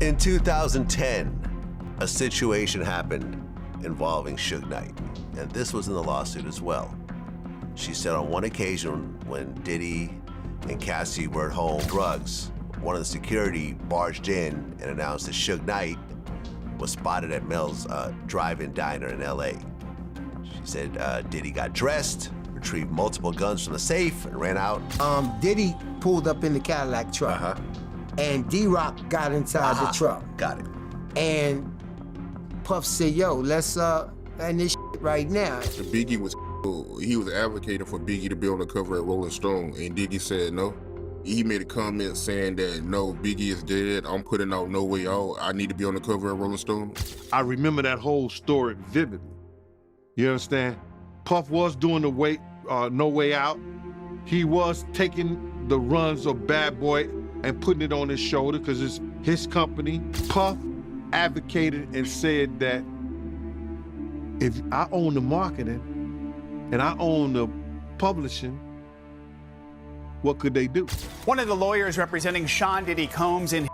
In 2010, a situation happened involving Suge Knight, and this was in the lawsuit as well. She said on one occasion when Diddy and Cassie were at home drugs, one of the security barged in and announced that Suge Knight was spotted at Mel's drive-in diner in LA. She said Diddy got dressed, retrieved multiple guns from the safe, and ran out. Diddy pulled up in the Cadillac truck, and D-Rock got inside the truck. Got it. And Puff said, yo, let's end this shit right now. Biggie was he was advocating for Biggie to be on the cover at Rolling Stone, and Diddy said no. He made a comment saying that, no, Biggie is dead. I'm putting out No Way Out. I need to be on the cover at Rolling Stone. I remember that whole story vividly. You understand? Puff was doing the No Way Out. He was taking the runs of Bad Boy and putting it on his shoulder because it's his company. Puff advocated and said that if I own the marketing and I own the publishing, what could they do? One of the lawyers representing Sean Diddy Combs in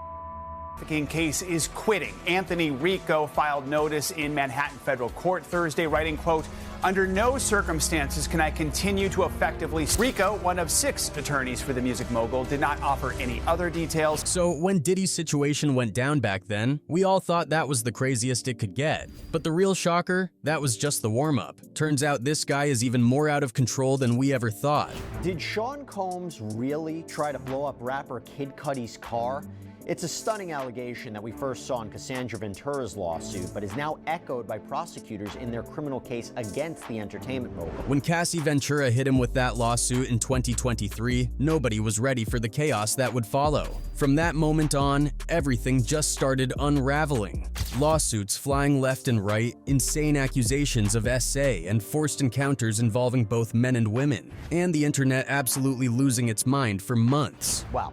trafficking case is quitting. Anthony Rico filed notice in Manhattan federal court Thursday, writing, quote, "Under no circumstances can I continue to effectively." Rico, one of 6 attorneys for the music mogul, did not offer any other details. So when Diddy's situation went down back then, we all thought that was the craziest it could get. But the real shocker, that was just the warm-up. Turns out this guy is even more out of control than we ever thought. Did Sean Combs really try to blow up rapper Kid Cudi's car? It's a stunning allegation that we first saw in Cassandra Ventura's lawsuit, but is now echoed by prosecutors in their criminal case against the entertainment mogul. When Cassie Ventura hit him with that lawsuit in 2023, nobody was ready for the chaos that would follow. From that moment on, everything just started unraveling. Lawsuits flying left and right, insane accusations of SA and forced encounters involving both men and women, and the internet absolutely losing its mind for months. Wow.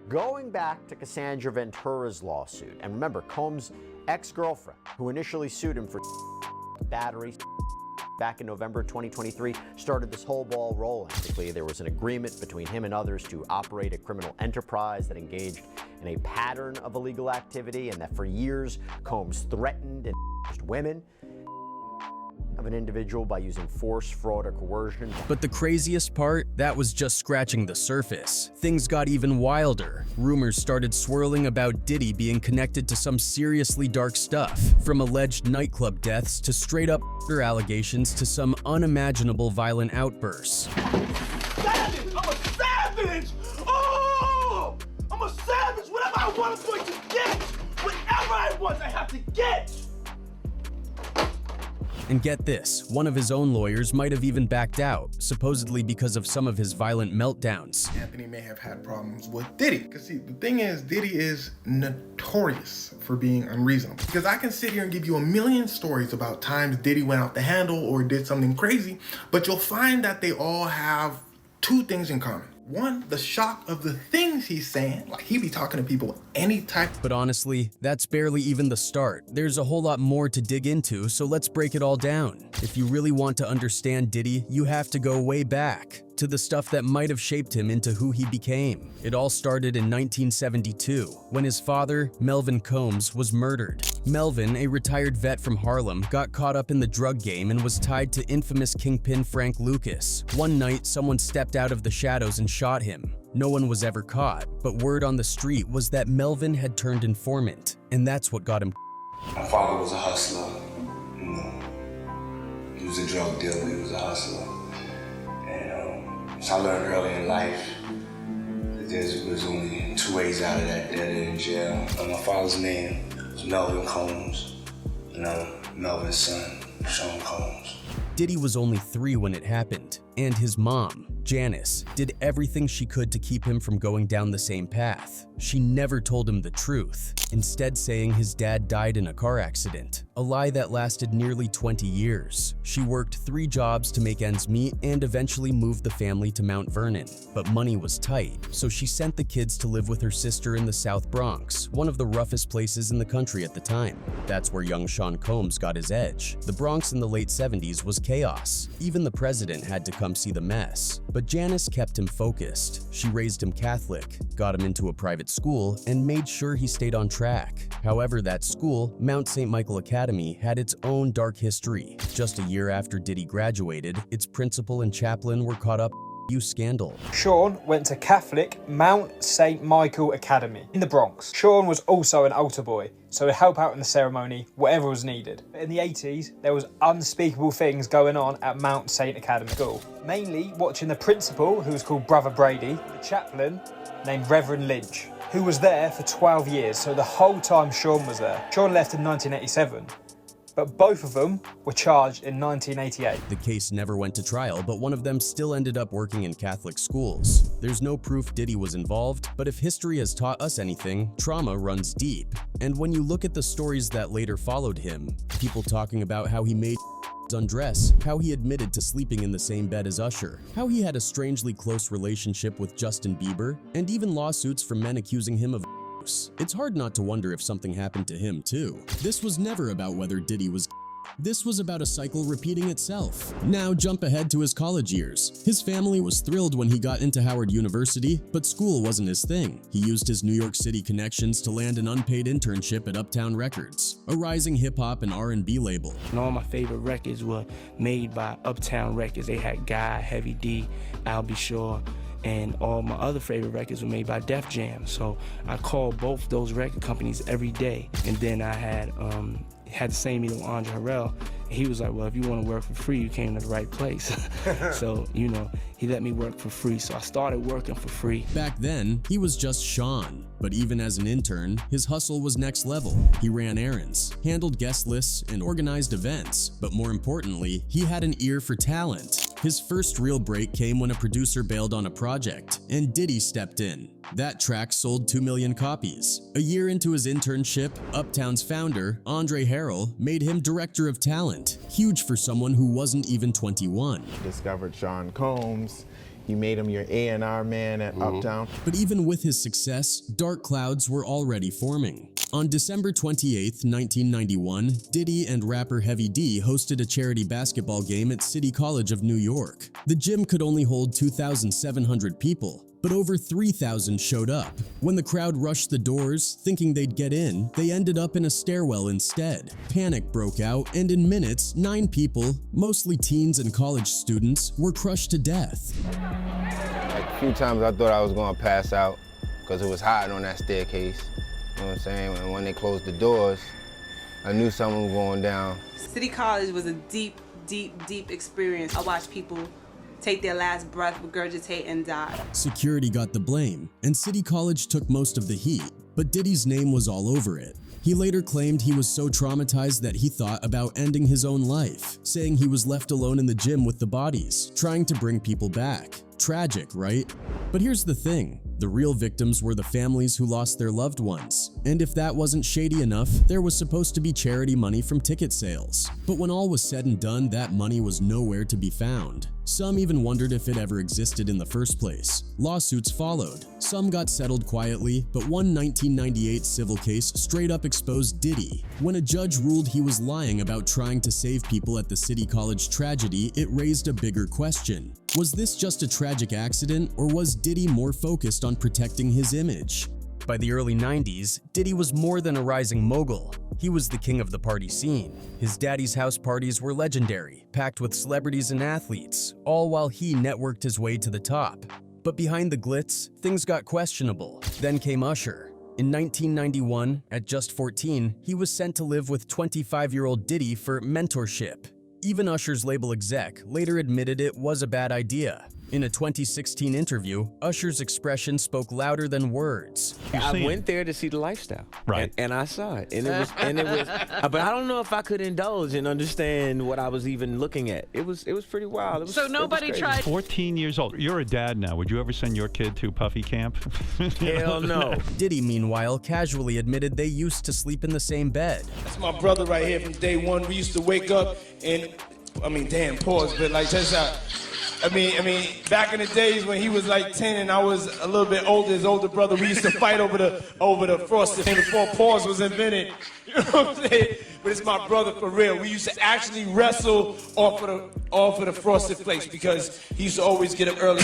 Going back to Cassandra Ventura's lawsuit, and remember, Combs' ex-girlfriend, who initially sued him for battery back in November 2023, started this whole ball rolling. Basically, there was an agreement between him and others to operate a criminal enterprise that engaged in a pattern of illegal activity, and that for years, Combs threatened and women of an individual by using force, fraud, or coercion. But the craziest part, that was just scratching the surface. Things got even wilder. Rumors started swirling about Diddy being connected to some seriously dark stuff, from alleged nightclub deaths to straight-up allegations to some unimaginable violent outbursts. Savage! I'm a savage! Oh! I'm a savage! Whatever I want, I'm going to get! Whatever I want, I have to get! And get this, one of his own lawyers might have even backed out, supposedly because of some of his violent meltdowns. Anthony may have had problems with Diddy. Because see, the thing is, Diddy is notorious for being unreasonable. Because I can sit here and give you a million stories about times Diddy went off the handle or did something crazy, but you'll find that they all have 2 things in common. One, the shock of the things he's saying, like he be talking to people any type. But honestly, that's barely even the start. There's a whole lot more to dig into, so let's break it all down. If you really want to understand Diddy, you have to go way back to the stuff that might have shaped him into who he became. It all started in 1972, when his father, Melvin Combs, was murdered. Melvin, a retired vet from Harlem, got caught up in the drug game and was tied to infamous kingpin Frank Lucas. One night, someone stepped out of the shadows and shot him. No one was ever caught, but word on the street was that Melvin had turned informant, and that's what got him. My father was a hustler, you know. He was a drug dealer, he was a hustler. And so I learned early in life that there was only 2 ways out of that, dead and in jail. My father's name was Melvin Combs, Melvin's son, Sean Combs. Diddy was only 3 when it happened, and his mom, Janice, did everything she could to keep him from going down the same path. She never told him the truth, instead saying his dad died in a car accident, a lie that lasted nearly 20 years. She worked 3 jobs to make ends meet and eventually moved the family to Mount Vernon, but money was tight, so she sent the kids to live with her sister in the South Bronx, one of the roughest places in the country at the time. That's where young Sean Combs got his edge. The Bronx in the late 70s was chaos. Even the president had to come come see the mess. But Janice kept him focused. She raised him Catholic, got him into a private school, and made sure he stayed on track. However, that school, Mount St. Michael Academy, had its own dark history. Just a year after Diddy graduated, its principal and chaplain were caught up in a abuse scandal. Sean went to Catholic Mount St. Michael Academy in the Bronx. Sean was also an altar boy, so he'd help out in the ceremony, whatever was needed. In the 80s, there was unspeakable things going on at Mount St. Academy School. Mainly watching the principal, who was called Brother Brady, the chaplain, named Reverend Lynch, who was there for 12 years, so the whole time Sean was there. Sean left in 1987. But both of them were charged in 1988. The case never went to trial, but one of them still ended up working in Catholic schools. There's no proof Diddy was involved, but if history has taught us anything, trauma runs deep. And when you look at the stories that later followed him, people talking about how he made undress, how he admitted to sleeping in the same bed as Usher, how he had a strangely close relationship with Justin Bieber, and even lawsuits from men accusing him of abuse, it's hard not to wonder if something happened to him too. This was never about whether Diddy was This was about a cycle repeating itself. Now jump ahead to his college years. His family was thrilled when he got into Howard University, but school wasn't his thing. He used his New York City connections to land an unpaid internship at Uptown Records, a rising hip-hop and R&B label. And all my favorite records were made by Uptown Records. They had Guy, Heavy D, I'll Be Sure, and all my other favorite records were made by Def Jam. So I called both those record companies every day. And then I had the same meeting with Andre Harrell. He was like, well, if you want to work for free, you came to the right place. So, you know, he let me work for free. So I started working for free. Back then, he was just Sean. But even as an intern, his hustle was next level. He ran errands, handled guest lists, and organized events. But more importantly, he had an ear for talent. His first real break came when a producer bailed on a project, and Diddy stepped in. That track sold 2 million copies. A year into his internship, Uptown's founder, Andre Harrell, made him director of talent, huge for someone who wasn't even 21. Discovered Sean Combs. You made him your A&R man at Uptown. But even with his success, dark clouds were already forming. On December 28, 1991, Diddy and rapper Heavy D hosted a charity basketball game at City College of New York. The gym could only hold 2,700 people, but over 3,000 showed up. When the crowd rushed the doors, thinking they'd get in, they ended up in a stairwell instead. Panic broke out, and in minutes, 9 people, mostly teens and college students, were crushed to death. A few times I thought I was gonna pass out because it was hot on that staircase. You know what I'm saying? And when they closed the doors, I knew something was going down. City College was a deep, deep, deep experience. I watched people take their last breath, regurgitate, and die. Security got the blame, and City College took most of the heat, but Diddy's name was all over it. He later claimed he was so traumatized that he thought about ending his own life, saying he was left alone in the gym with the bodies, trying to bring people back. Tragic, right? But here's the thing. The real victims were the families who lost their loved ones. And if that wasn't shady enough, there was supposed to be charity money from ticket sales. But when all was said and done, that money was nowhere to be found. Some even wondered if it ever existed in the first place. Lawsuits followed. Some got settled quietly, but one 1998 civil case straight up exposed Diddy. When a judge ruled he was lying about trying to save people at the City College tragedy, it raised a bigger question. Was this just a tragic accident, or was Diddy more focused on protecting his image? By the early 90s, Diddy was more than a rising mogul. He was the king of the party scene. His daddy's house parties were legendary, packed with celebrities and athletes, all while he networked his way to the top. But behind the glitz, things got questionable. Then came Usher. In 1991, at just 14, he was sent to live with 25-year-old Diddy for mentorship. Even Usher's label exec later admitted it was a bad idea. In a 2016 interview, Usher's expression spoke louder than words. I went there to see the lifestyle, right? And I saw it, and it was. But I don't know if I could indulge and understand what I was even looking at. It was pretty wild. So nobody tried. 14 years old. You're a dad now. Would you ever send your kid to Puffy camp? Hell no. Diddy, meanwhile, casually admitted they used to sleep in the same bed. That's my brother right here from day one. We used to wake up and, I mean, damn, pause, but like just I mean, back in the days when he was like 10 and I was a little bit older, his older brother, we used to fight over the frosted thing before pause was invented. You know what I'm saying? But it's my brother for real. We used to actually wrestle off of the frosted flakes because he used to always get up early.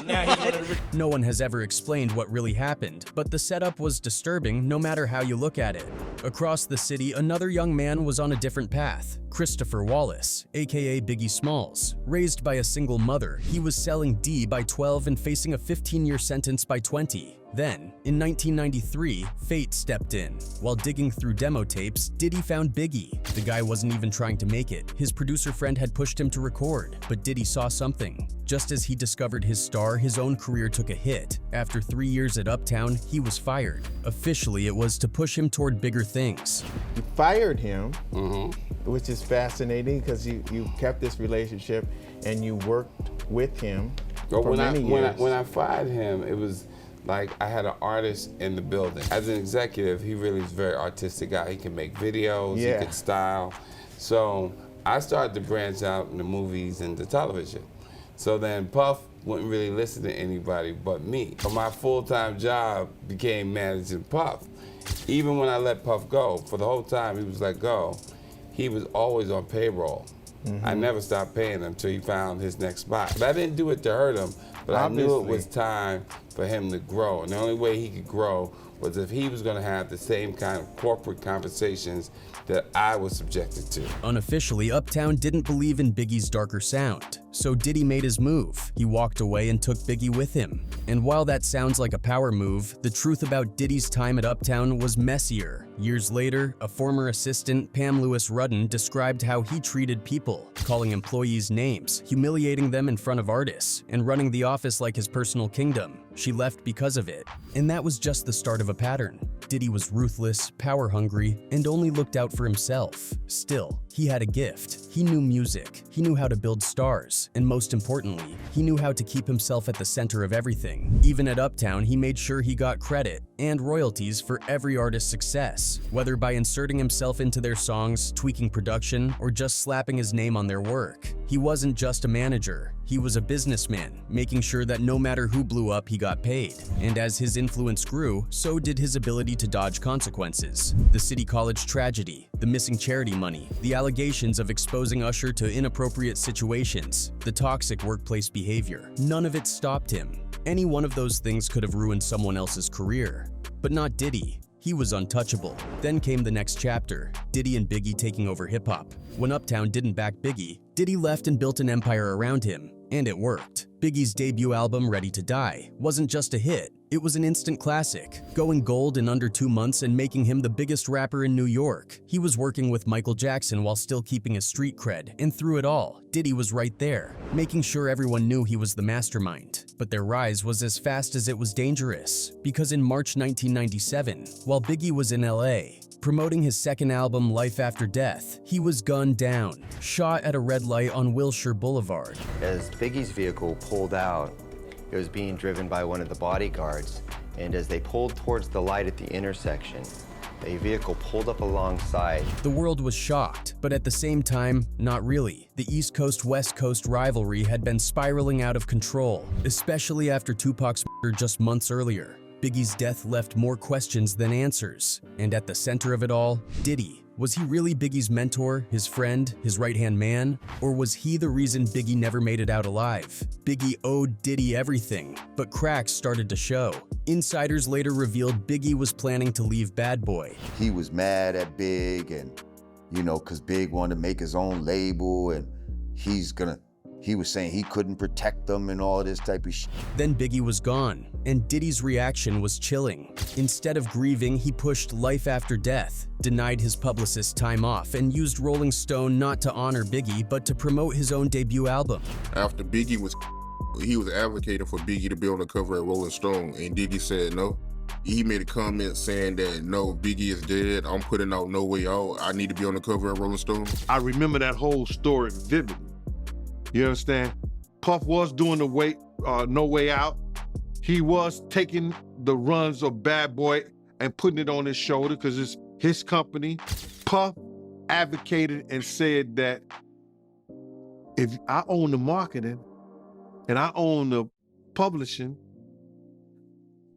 Now he's one of the No one has ever explained what really happened, but the setup was disturbing no matter how you look at it. Across the city, another young man was on a different path. Christopher Wallace, aka Biggie Smalls. Raised by a single mother, he was selling D by 12 and facing a 15-year sentence by 20. Then, in 1993, fate stepped in. While digging through demo tapes, Diddy found Biggie. The guy wasn't even trying to make it. His producer friend had pushed him to record, but Diddy saw something. Just as he discovered his star, his own career took a hit. After 3 years at Uptown, he was fired. Officially, it was to push him toward bigger things. You fired him, which is fascinating because you kept this relationship and you worked with him for many years. When I fired him, it was like I had an artist in the building. As an executive, he really is a very artistic guy. He can make videos, he can style. So I started to branch out in the movies and the television. So then Puff wouldn't really listen to anybody but me. So my full-time job became managing Puff. Even when I let Puff go, for the whole time he was let go, he was always on payroll. I never stopped paying him until he found his next spot. But I didn't do it to hurt him, but I knew it was time for him to grow. And the only way he could grow was if he was going to have the same kind of corporate conversations that I was subjected to. Unofficially, Uptown didn't believe in Biggie's darker sound, so Diddy made his move. He walked away and took Biggie with him. And while that sounds like a power move, the truth about Diddy's time at Uptown was messier. Years later, a former assistant, Pam Lewis Rudden, described how he treated people, calling employees names, humiliating them in front of artists, and running the office like his personal kingdom. She left because of it. And that was just the start of a pattern. Diddy was ruthless, power-hungry, and only looked out for himself. Still, he had a gift. He knew music, he knew how to build stars, and most importantly, he knew how to keep himself at the center of everything. Even at Uptown, he made sure he got credit and royalties for every artist's success, whether by inserting himself into their songs, tweaking production, or just slapping his name on their work. He wasn't just a manager, he was a businessman, making sure that no matter who blew up, he got paid. And as his influence grew, so did his ability to dodge consequences. The City College tragedy, the missing charity money, the allegations of exposing Usher to inappropriate situations, the toxic workplace behavior. None of it stopped him. Any one of those things could have ruined someone else's career, but not Diddy. He was untouchable. Then came the next chapter, Diddy and Biggie taking over hip-hop. When Uptown didn't back Biggie, Diddy left and built an empire around him, and it worked. Biggie's debut album, Ready to Die, wasn't just a hit, it was an instant classic, going gold in under 2 months and making him the biggest rapper in New York. He was working with Michael Jackson while still keeping his street cred, and through it all, Diddy was right there, making sure everyone knew he was the mastermind. But their rise was as fast as it was dangerous, because in March 1997, while Biggie was in LA, promoting his second album, Life After Death, he was gunned down, shot at a red light on Wilshire Boulevard. As Biggie's vehicle pulled out, it was being driven by one of the bodyguards, and as they pulled towards the light at the intersection, a vehicle pulled up alongside. The world was shocked, but at the same time, not really. The East Coast-West Coast rivalry had been spiraling out of control, especially after Tupac's murder just months earlier. Biggie's death left more questions than answers. And at the center of it all, Diddy. Was he really Biggie's mentor, his friend, his right-hand man? Or was he the reason Biggie never made it out alive? Biggie owed Diddy everything, but cracks started to show. Insiders later revealed Biggie was planning to leave Bad Boy. He was mad at Big and, because Big wanted to make his own label and he was saying he couldn't protect them and all this type of shit. Then Biggie was gone, and Diddy's reaction was chilling. Instead of grieving, he pushed Life After Death, denied his publicist time off, and used Rolling Stone not to honor Biggie, but to promote his own debut album. After Biggie he was advocating for Biggie to be on the cover at Rolling Stone, and Diddy said no. He made a comment saying that, no, Biggie is dead. I'm putting out No Way Out. I need to be on the cover at Rolling Stone. I remember that whole story vividly. You understand? Puff was doing the No Way Out. He was taking the runs of Bad Boy and putting it on his shoulder because it's his company. Puff advocated and said that if I own the marketing, and I own the publishing,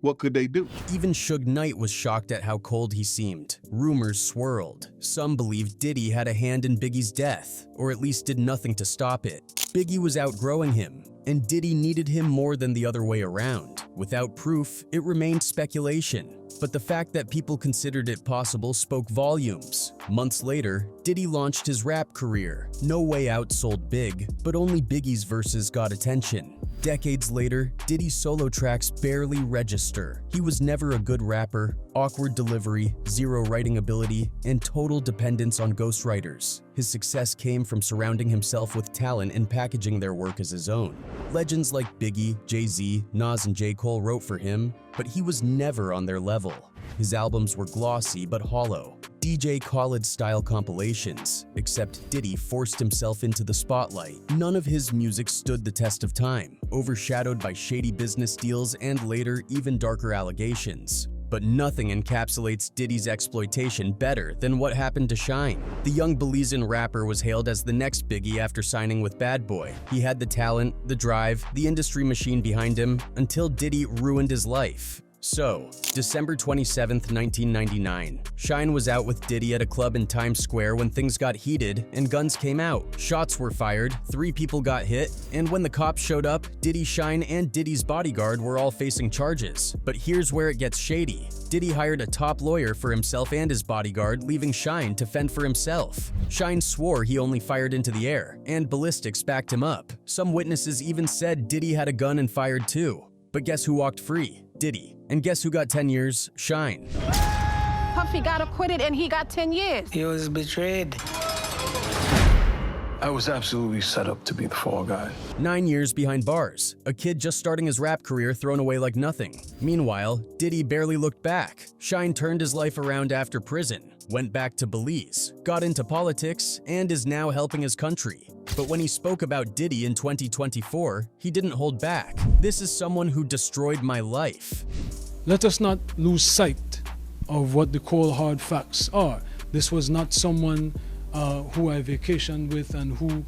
what could they do? Even Suge Knight was shocked at how cold he seemed. Rumors swirled. Some believed Diddy had a hand in Biggie's death, or at least did nothing to stop it. Biggie was outgrowing him, and Diddy needed him more than the other way around. Without proof, it remained speculation. But the fact that people considered it possible spoke volumes. Months later, Diddy launched his rap career. No Way Out sold big, but only Biggie's verses got attention. Decades later, Diddy's solo tracks barely register. He was never a good rapper, awkward delivery, zero writing ability, and total dependence on ghostwriters. His success came from surrounding himself with talent and packaging their work as his own. Legends like Biggie, Jay-Z, Nas, and J. Cole wrote for him, but he was never on their level. His albums were glossy but hollow, DJ Khaled-style compilations, except Diddy forced himself into the spotlight. None of his music stood the test of time, overshadowed by shady business deals and later even darker allegations. But nothing encapsulates Diddy's exploitation better than what happened to Shine. The young Belizean rapper was hailed as the next Biggie after signing with Bad Boy. He had the talent, the drive, the industry machine behind him, until Diddy ruined his life. So, December 27, 1999, Shine was out with Diddy at a club in Times Square when things got heated and guns came out. Shots were fired, 3 people got hit, and when the cops showed up, Diddy, Shine, and Diddy's bodyguard were all facing charges. But here's where it gets shady. Diddy hired a top lawyer for himself and his bodyguard, leaving Shine to fend for himself. Shine swore he only fired into the air, and ballistics backed him up. Some witnesses even said Diddy had a gun and fired too. But guess who walked free? Diddy. And guess who got 10 years? Shine. Puffy got acquitted and he got 10 years. He was betrayed. I was absolutely set up to be the fall guy. 9 years behind bars. A kid just starting his rap career thrown away like nothing. Meanwhile, Diddy barely looked back. Shine turned his life around after prison, went back to Belize, got into politics, and is now helping his country. But when he spoke about Diddy in 2024, he didn't hold back. This is someone who destroyed my life. Let us not lose sight of what the cold hard facts are. This was not someone who I vacationed with and who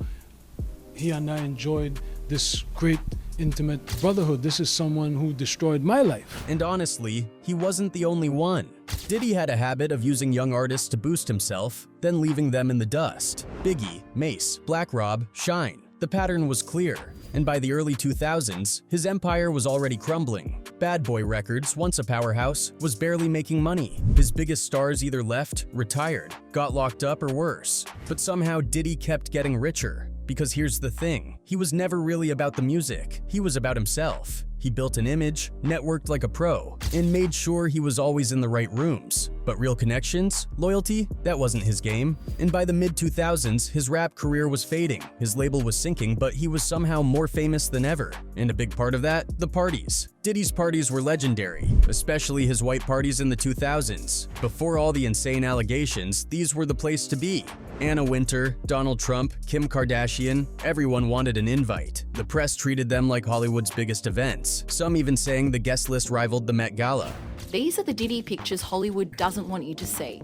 he and I enjoyed this great intimate brotherhood. This is someone who destroyed my life. And honestly, he wasn't the only one. Diddy had a habit of using young artists to boost himself, then leaving them in the dust. Biggie, Mace, Black Rob, Shine. The pattern was clear. And by the early 2000s, his empire was already crumbling. Bad Boy Records, once a powerhouse, was barely making money. His biggest stars either left, retired, got locked up, or worse. But somehow Diddy kept getting richer. Because here's the thing, he was never really about the music, he was about himself. He built an image, networked like a pro, and made sure he was always in the right rooms. But real connections, loyalty, that wasn't his game. And by the mid-2000s, his rap career was fading. His label was sinking, but he was somehow more famous than ever. And a big part of that, the parties. Diddy's parties were legendary, especially his white parties in the 2000s. Before all the insane allegations, these were the place to be. Anna Wintour, Donald Trump, Kim Kardashian, everyone wanted an invite. The press treated them like Hollywood's biggest events, some even saying the guest list rivaled the Met Gala. These are the Diddy pictures Hollywood doesn't want you to see.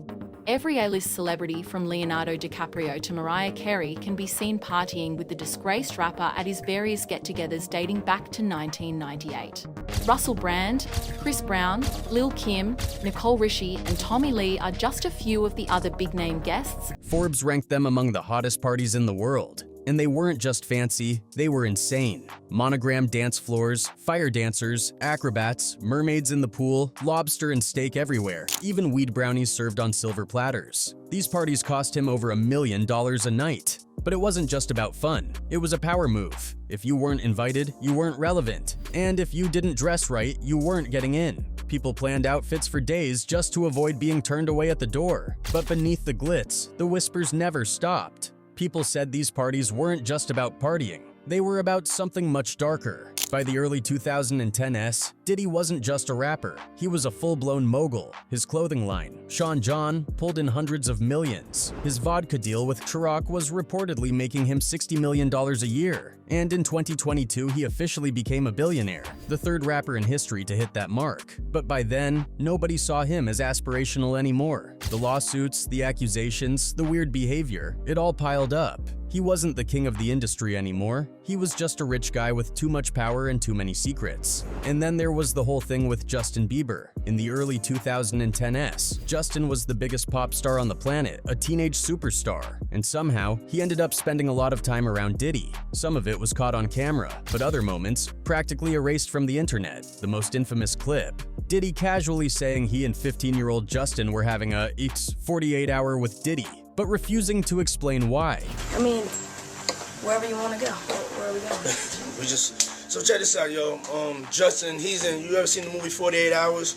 Every A-list celebrity from Leonardo DiCaprio to Mariah Carey can be seen partying with the disgraced rapper at his various get-togethers dating back to 1998. Russell Brand, Chris Brown, Lil' Kim, Nicole Richie and Tommy Lee are just a few of the other big-name guests. Forbes ranked them among the hottest parties in the world. And they weren't just fancy, they were insane. Monogrammed dance floors, fire dancers, acrobats, mermaids in the pool, lobster and steak everywhere, even weed brownies served on silver platters. These parties cost him over $1 million a night. But it wasn't just about fun, it was a power move. If you weren't invited, you weren't relevant. And if you didn't dress right, you weren't getting in. People planned outfits for days just to avoid being turned away at the door. But beneath the glitz, the whispers never stopped. People said these parties weren't just about partying, they were about something much darker. By the early 2010s, Diddy wasn't just a rapper, he was a full-blown mogul. His clothing line, Sean John, pulled in hundreds of millions. His vodka deal with Ciroc was reportedly making him $60 million a year. And in 2022, he officially became a billionaire, the third rapper in history to hit that mark. But by then, nobody saw him as aspirational anymore. The lawsuits, the accusations, the weird behavior, it all piled up. He wasn't the king of the industry anymore. He was just a rich guy with too much power and too many secrets. And then there was the whole thing with Justin Bieber. In the early 2010s, Justin was the biggest pop star on the planet, a teenage superstar. And somehow, he ended up spending a lot of time around Diddy. Some of it was caught on camera, but other moments practically erased from the internet. The most infamous clip, Diddy casually saying he and 15-year-old Justin were having a 48-hour with Diddy, but refusing to explain why. I mean, wherever you want to go. Where are we going? So check this out, yo. Justin, you ever seen the movie 48 Hours?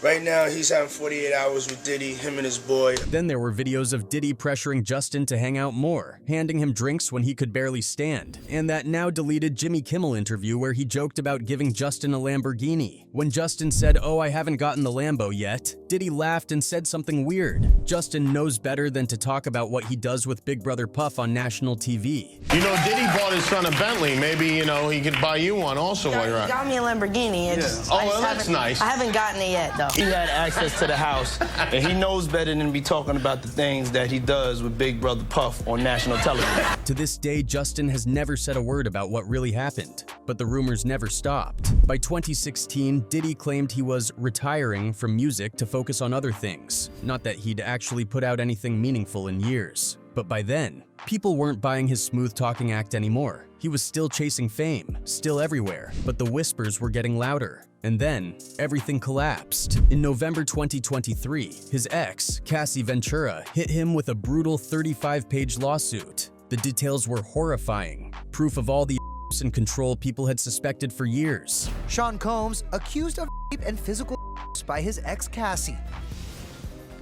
Right now, he's having 48 hours with Diddy, him and his boy. Then there were videos of Diddy pressuring Justin to hang out more, handing him drinks when he could barely stand, and that now deleted Jimmy Kimmel interview where he joked about giving Justin a Lamborghini. When Justin said, "Oh, I haven't gotten the Lambo yet," Diddy laughed and said something weird. Justin knows better than to talk about what he does with Big Brother Puff on national TV. You know, Diddy bought his son a Bentley. Maybe, you know, he could buy you one also while you're He out. got me a Lamborghini. Oh, well, that's nice. I haven't gotten it yet, though. He had access to the house, and he knows better than to be talking about the things that he does with Big Brother Puff on national television. To this day, Justin has never said a word about what really happened, but the rumors never stopped. By 2016, Diddy claimed he was retiring from music to focus on other things. Not that he'd actually put out anything meaningful in years. But by then, people weren't buying his smooth-talking act anymore. He was still chasing fame, still everywhere, but the whispers were getting louder. And then, everything collapsed. In November 2023, his ex, Cassie Ventura, hit him with a brutal 35-page lawsuit. The details were horrifying, proof of all the abuse and control people had suspected for years. Sean Combs accused of rape and physical abuse by his ex Cassie.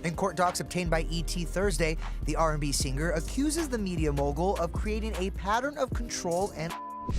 In court docs obtained by ET Thursday, the R&B singer accuses the media mogul of creating a pattern of control and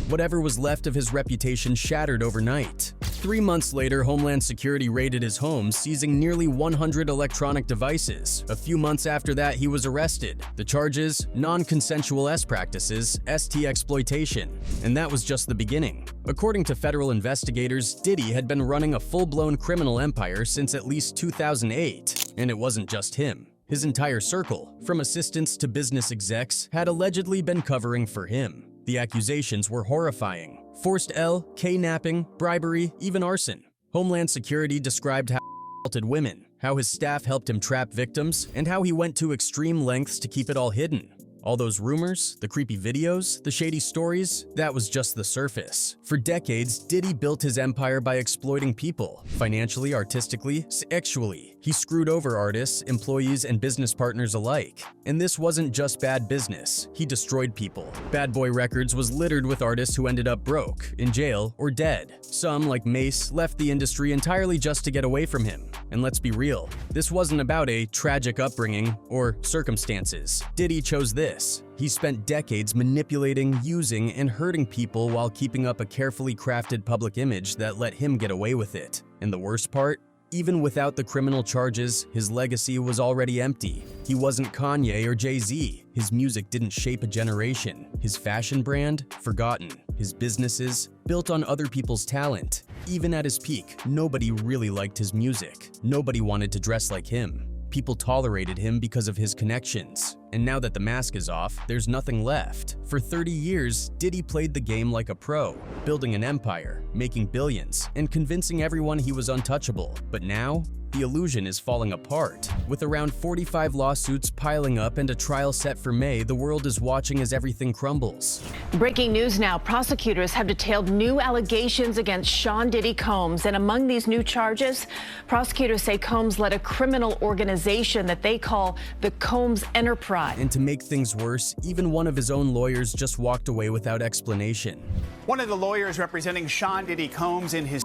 Whatever was left of his reputation shattered overnight. 3 months later, Homeland Security raided his home, seizing nearly 100 electronic devices. A few months after that, he was arrested. The charges? Non-consensual S practices, ST exploitation. And that was just the beginning. According to federal investigators, Diddy had been running a full-blown criminal empire since at least 2008. And it wasn't just him. His entire circle, from assistants to business execs, had allegedly been covering for him. The accusations were horrifying. Forced kidnapping, bribery, even arson. Homeland Security described how he assaulted women, how his staff helped him trap victims, and how he went to extreme lengths to keep it all hidden. All those rumors, the creepy videos, the shady stories, that was just the surface. For decades, Diddy built his empire by exploiting people, financially, artistically, sexually. He screwed over artists, employees, and business partners alike. And this wasn't just bad business. He destroyed people. Bad Boy Records was littered with artists who ended up broke, in jail, or dead. Some, like Mace, left the industry entirely just to get away from him. And let's be real, this wasn't about a tragic upbringing or circumstances. Diddy chose this. He spent decades manipulating, using, and hurting people while keeping up a carefully crafted public image that let him get away with it. And the worst part? Even without the criminal charges, his legacy was already empty. He wasn't Kanye or Jay-Z. His music didn't shape a generation. His fashion brand? Forgotten. His businesses? Built on other people's talent. Even at his peak, nobody really liked his music. Nobody wanted to dress like him. People tolerated him because of his connections. And now that the mask is off, there's nothing left. For 30 years, Diddy played the game like a pro, building an empire, making billions, and convincing everyone he was untouchable. But now, the illusion is falling apart. With around 45 lawsuits piling up and a trial set for May, the world is watching as everything crumbles. Breaking news now. Prosecutors have detailed new allegations against Sean Diddy Combs. And among these new charges, prosecutors say Combs led a criminal organization that they call the Combs Enterprise. And to make things worse, even one of his own lawyers just walked away without explanation. One of the lawyers representing Sean Diddy Combs in his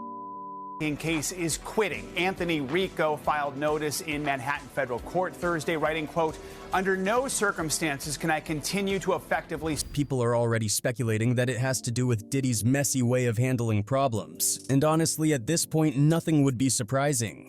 case is quitting. Anthony Rico filed notice in Manhattan federal court Thursday, writing, quote, "Under no circumstances can I continue to effectively..." People are already speculating that it has to do with Diddy's messy way of handling problems. And honestly, at this point, nothing would be surprising.